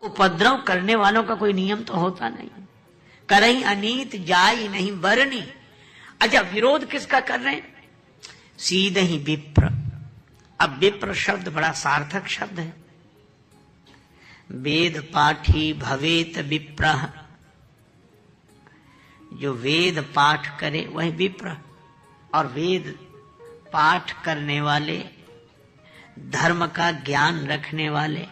उपद्रव करने वालों का कोई नियम तो होता नहीं। करई अनीत जाई नहीं बरनी। अच्छा, विरोध किसका कर रहे हैं? सीधे ही विप्र। अब विप्र शब्द बड़ा सार्थक शब्द है। वेद पाठी भवेत विप्रः, जो वेद पाठ करे वह विप्र। और वेद पाठ करने वाले, धर्म का ज्ञान रखने वाले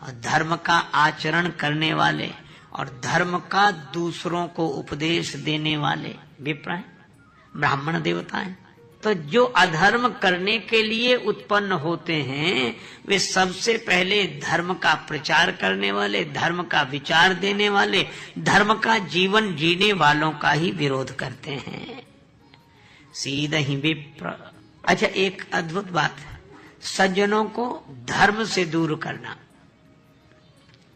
और धर्म का आचरण करने वाले और धर्म का दूसरों को उपदेश देने वाले विप्र हैं, ब्राह्मण देवता हैं। तो जो अधर्म करने के लिए उत्पन्न होते हैं वे सबसे पहले धर्म का प्रचार करने वाले, धर्म का विचार देने वाले, धर्म का जीवन जीने वालों का ही विरोध करते हैं। सीधा ही विप्र। अच्छा, एक अद्भुत बात है, सज्जनों को धर्म से दूर करना,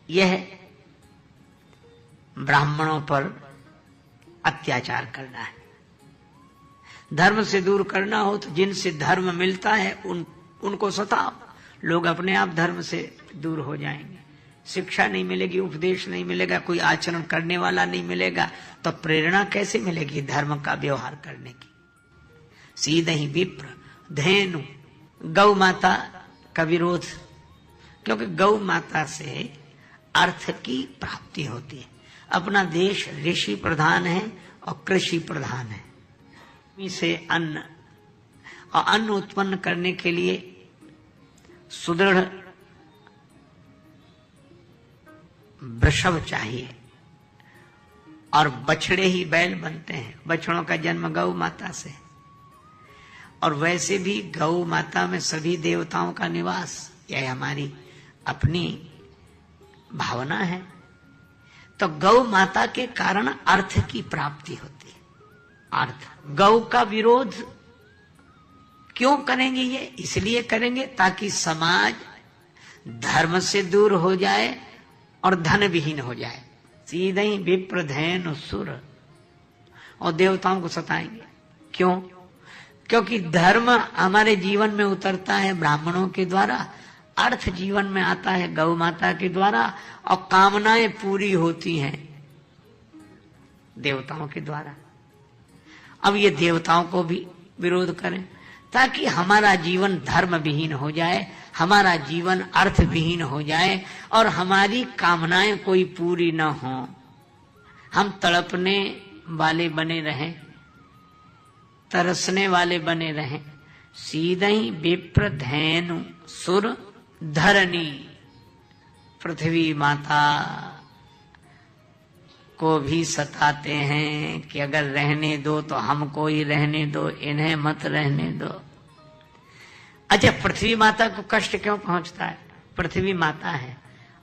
यह ब्राह्मणों पर अत्याचार करना है। धर्म से दूर करना हो तो जिनसे धर्म मिलता है उनको सताओ, लोग अपने आप धर्म से दूर हो जाएंगे। शिक्षा नहीं मिलेगी, उपदेश नहीं मिलेगा, कोई आचरण करने वाला नहीं मिलेगा, तो प्रेरणा कैसे मिलेगी धर्म का व्यवहार करने की? सीधे ही विप्र। धेनु, गौ माता का विरोध, क्योंकि गौ माता से अर्थ की प्राप्ति होती है। अपना देश ऋषि प्रधान है और कृषि प्रधान है। से अन्न और अन्न उत्पन्न करने के लिए सुदृढ़ वृषभ चाहिए और बछड़े ही बैल बनते हैं। बछड़ों का जन्म गौ माता से, और वैसे भी गौ माता में सभी देवताओं का निवास, यह हमारी अपनी भावना है। तो गौ माता के कारण अर्थ की प्राप्ति होती है। अर्थ, गौ का विरोध क्यों करेंगे? ये इसलिए करेंगे ताकि समाज धर्म से दूर हो जाए और धन विहीन हो जाए। सीधे ही विप्र धैनु सुर, और देवताओं को सताएंगे। क्यों? क्योंकि धर्म हमारे जीवन में उतरता है ब्राह्मणों के द्वारा, अर्थ जीवन में आता है गौ माता के द्वारा, और कामनाएं पूरी होती हैं देवताओं के द्वारा। अब ये देवताओं को भी विरोध करें ताकि हमारा जीवन धर्म विहीन हो जाए, हमारा जीवन अर्थ विहीन हो जाए और हमारी कामनाएं कोई पूरी न हो, हम तड़पने वाले बने रहें, तरसने वाले बने रहें। सीधे ही विप्र धैनु सुर धरणी, पृथ्वी माता को भी सताते हैं कि अगर रहने दो तो हमको ही रहने दो, इन्हें मत रहने दो। अच्छा, पृथ्वी माता को कष्ट क्यों पहुंचता है? पृथ्वी माता है,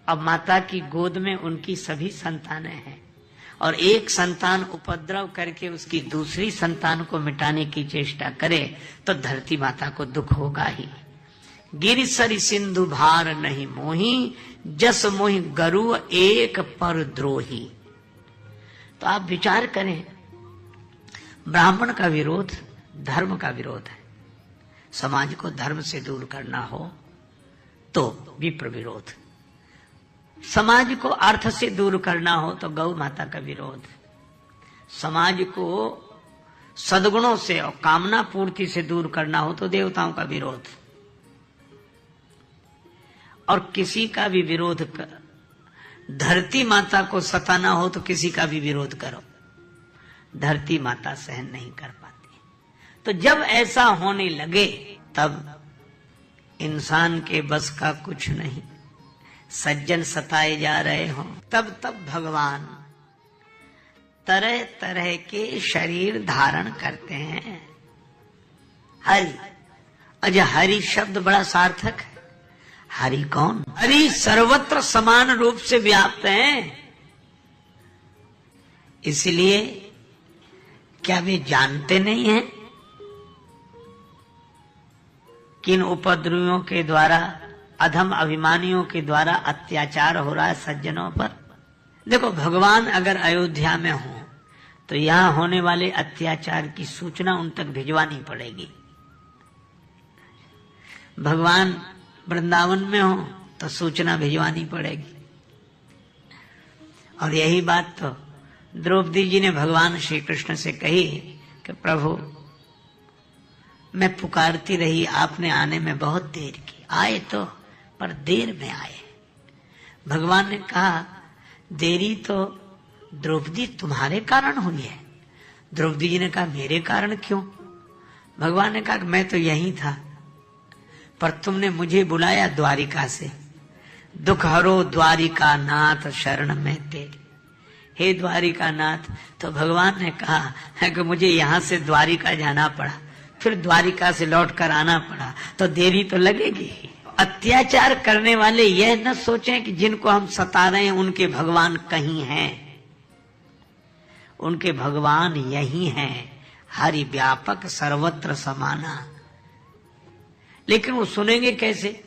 अब माता की गोद में उनकी सभी संतानें हैं, और एक संतान उपद्रव करके उसकी दूसरी संतान को मिटाने की चेष्टा करे तो धरती माता को दुख होगा ही। गिरि सरि सिंधु भार नहीं मोही, जस मोहि गरु एक पर द्रोही। तो आप विचार करें, ब्राह्मण का विरोध धर्म का विरोध है। समाज को धर्म से दूर करना हो तो विप्र विरोध, समाज को अर्थ से दूर करना हो तो गौ माता का विरोध, समाज को सद्गुणों से और कामना पूर्ति से दूर करना हो तो देवताओं का विरोध। और किसी का भी विरोध कर, धरती माता को सताना हो तो किसी का भी विरोध करो, धरती माता सहन नहीं कर पाती। तो जब ऐसा होने लगे तब इंसान के बस का कुछ नहीं, सज्जन सताए जा रहे हो, तब भगवान तरह तरह के शरीर धारण करते हैं। हरि, अच्छा, हरि शब्द बड़ा सार्थक है। हरि कौन? हरि सर्वत्र समान रूप से व्याप्त हैं। इसलिए क्या वे जानते नहीं हैं किन उपद्रवियों के द्वारा, अधम अभिमानियों के द्वारा अत्याचार हो रहा है सज्जनों पर? देखो, भगवान अगर अयोध्या में हो तो यहां होने वाले अत्याचार की सूचना उन तक भिजवानी पड़ेगी। भगवान वृंदावन में हो तो सूचना भिजवानी पड़ेगी। और यही बात तो द्रौपदी जी ने भगवान श्री कृष्ण से कही कि प्रभु मैं पुकारती रही, आपने आने में बहुत देर की, आए तो पर देर में आए। भगवान ने कहा देरी तो द्रौपदी तुम्हारे कारण हुई है। द्रौपदी जी ने कहा मेरे कारण क्यों? भगवान ने कहा मैं तो यही था, पर तुमने मुझे बुलाया द्वारिका से। दुख हरो द्वारिका नाथ शरण में तेरी। हे द्वारिका नाथ, तो भगवान ने कहा है कि मुझे यहाँ से द्वारिका जाना पड़ा, फिर द्वारिका से लौट कर आना पड़ा, तो देरी तो लगेगी। अत्याचार करने वाले यह न सोचें कि जिनको हम सता रहे हैं उनके भगवान कहीं हैं। उनके भगवान यही हैं, हरि व्यापक सर्वत्र समाना। लेकिन वो सुनेंगे कैसे?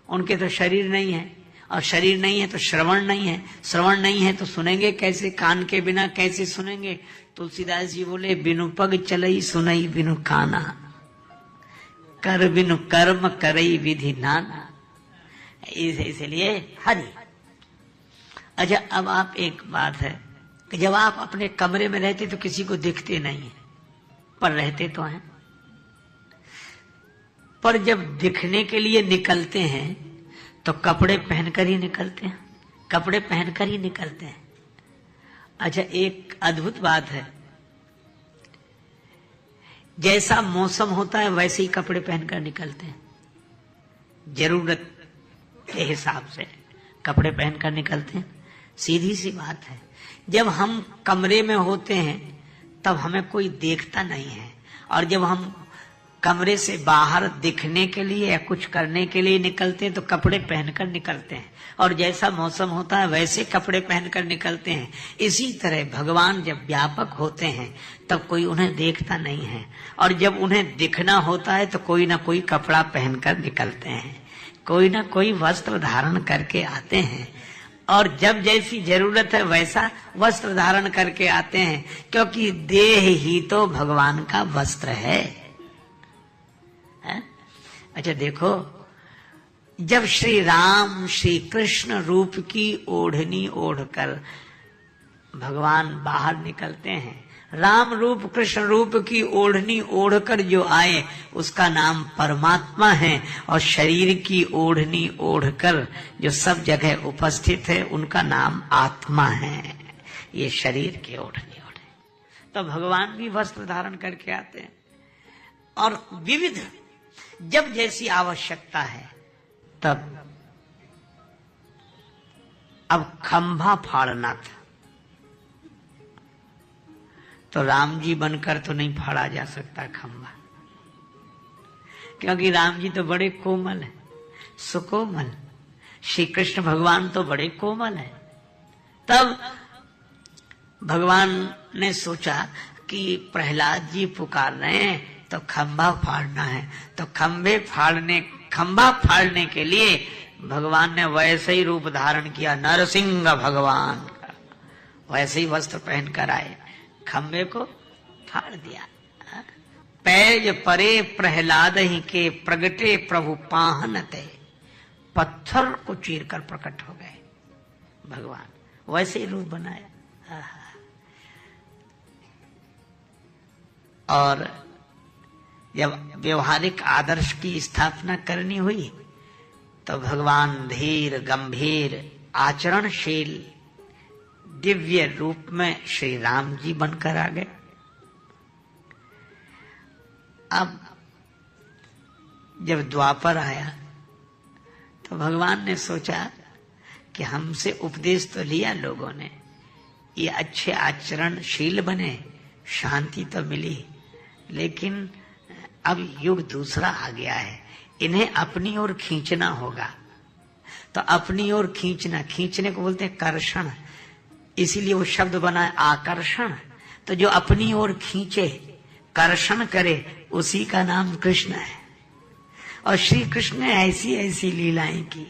उनके तो शरीर नहीं है, और शरीर नहीं है तो श्रवण नहीं है, श्रवण नहीं है तो सुनेंगे कैसे? कान के बिना कैसे सुनेंगे? तुलसीदास जी बोले बिनु पग चलई सुनई बिनु काना, कर बिनु कर्म करई विधि नाना। इसलिए हरि। अच्छा, अब आप एक बात है कि जब आप अपने कमरे में रहते तो किसी को दिखते नहीं है, पर रहते तो हैं। पर जब दिखने के लिए निकलते हैं तो कपड़े पहनकर ही निकलते हैं, कपड़े पहनकर ही निकलते हैं। अच्छा, एक अद्भुत बात है, जैसा मौसम होता है वैसे ही कपड़े पहनकर निकलते हैं। जरूरत के हिसाब से कपड़े पहनकर निकलते हैं। सीधी सी बात है, जब हम कमरे में होते हैं तब हमें कोई देखता नहीं है, और जब हम कमरे से बाहर दिखने के लिए या कुछ करने के लिए निकलते हैं तो कपड़े पहनकर निकलते हैं, और जैसा मौसम होता है वैसे कपड़े पहनकर निकलते हैं। इसी तरह भगवान जब व्यापक होते हैं तब कोई उन्हें देखता नहीं है, और जब उन्हें दिखना होता है तो कोई ना कोई कपड़ा पहनकर निकलते हैं, कोई ना कोई वस्त्र धारण करके आते हैं, और जब जैसी जरूरत है वैसा वस्त्र धारण करके आते हैं, क्योंकि देह ही तो भगवान का वस्त्र है। अच्छा देखो, जब श्री राम श्री कृष्ण रूप की ओढ़नी ओढ़कर भगवान बाहर निकलते हैं, राम रूप कृष्ण रूप की ओढ़नी ओढ़कर जो आए उसका नाम परमात्मा है, और शरीर की ओढ़नी ओढ़कर जो सब जगह उपस्थित है उनका नाम आत्मा है। ये शरीर की ओढ़नी ओढ़े तो भगवान भी वस्त्र धारण करके आते हैं, और विविध जब जैसी आवश्यकता है तब। अब खंभा फाड़ना था तो राम जी बनकर तो नहीं फाड़ा जा सकता खंभा, क्योंकि राम जी तो बड़े कोमल है, सुकोमल। श्री कृष्ण भगवान तो बड़े कोमल है। तब भगवान ने सोचा कि प्रहलाद जी पुकार रहे हैं तो खंभा फाड़ना है, तो खंभा फाड़ने के लिए भगवान ने वैसे ही रूप धारण किया, नरसिंह भगवान का। वैसे ही वस्त्र पहनकर आए, खंभे को फाड़ दिया। पैज परे प्रहलाद ही के प्रगटे प्रभु पाहन ते, पत्थर को चीर कर प्रकट हो गए भगवान, वैसे ही रूप बनाया। और जब व्यवहारिक आदर्श की स्थापना करनी हुई तो भगवान धीर गंभीर आचरणशील दिव्य रूप में श्री राम जी बनकर आ गए। अब जब द्वापर आया तो भगवान ने सोचा कि हमसे उपदेश तो लिया लोगों ने, ये अच्छे आचरणशील बने, शांति तो मिली, लेकिन अब युग दूसरा आ गया है, इन्हें अपनी ओर खींचना होगा। तो अपनी ओर खींचना, खींचने को बोलते हैं कर्षण, इसीलिए वो शब्द बना है आकर्षण। तो जो अपनी ओर खींचे, कर्षण करे, उसी का नाम कृष्ण है। और श्री कृष्ण ने ऐसी ऐसी लीलाएं की,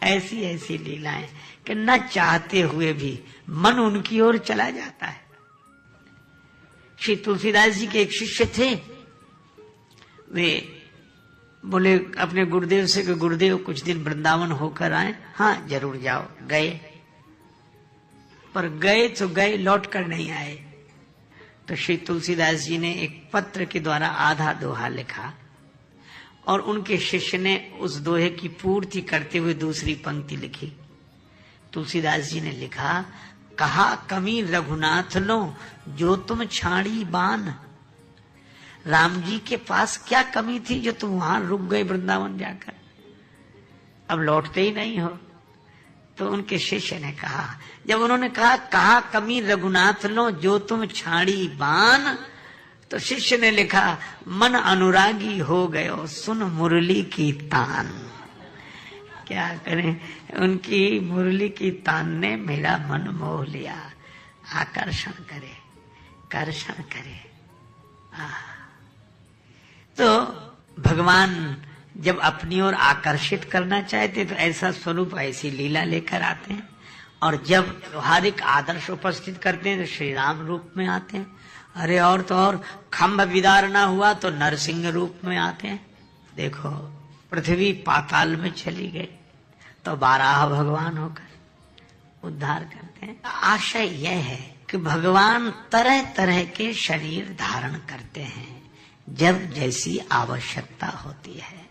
ऐसी ऐसी लीलाएं कि न चाहते हुए भी मन उनकी ओर चला जाता है। श्री तुलसीदास जी के एक शिष्य थे, वे बोले अपने गुरुदेव से कि गुरुदेव कुछ दिन वृंदावन होकर आए। हाँ जरूर जाओ। गए, पर गए तो गए, लौट कर नहीं आए। तो श्री तुलसीदास जी ने एक पत्र के द्वारा आधा दोहा लिखा और उनके शिष्य ने उस दोहे की पूर्ति करते हुए दूसरी पंक्ति लिखी। तुलसीदास जी ने लिखा, कहा कमी रघुनाथ लो जो तुम छाड़ी बान। राम जी के पास क्या कमी थी जो तुम वहां रुक गए वृंदावन जाकर, अब लौटते ही नहीं हो। तो उनके शिष्य ने कहा, जब उन्होंने कहा कमी रघुनाथ लो जो तुम छाड़ी बान, तो शिष्य ने लिखा, मन अनुरागी हो गयो सुन मुरली की तान। क्या करें, उनकी मुरली की तान ने मेरा मन मोह लिया। आकर्षण करे, कर्षण करे। तो भगवान जब अपनी ओर आकर्षित करना चाहते तो ऐसा स्वरूप, ऐसी लीला लेकर आते हैं, और जब व्यवहारिक आदर्श उपस्थित करते हैं तो श्री राम रूप में आते हैं। अरे और तो और खम्भ विदारना हुआ तो नरसिंह रूप में आते हैं। देखो पृथ्वी पाताल में चली गई तो बारह भगवान होकर उद्धार करते हैं। आशय यह है कि भगवान तरह तरह के शरीर धारण करते हैं जब जैसी आवश्यकता होती है।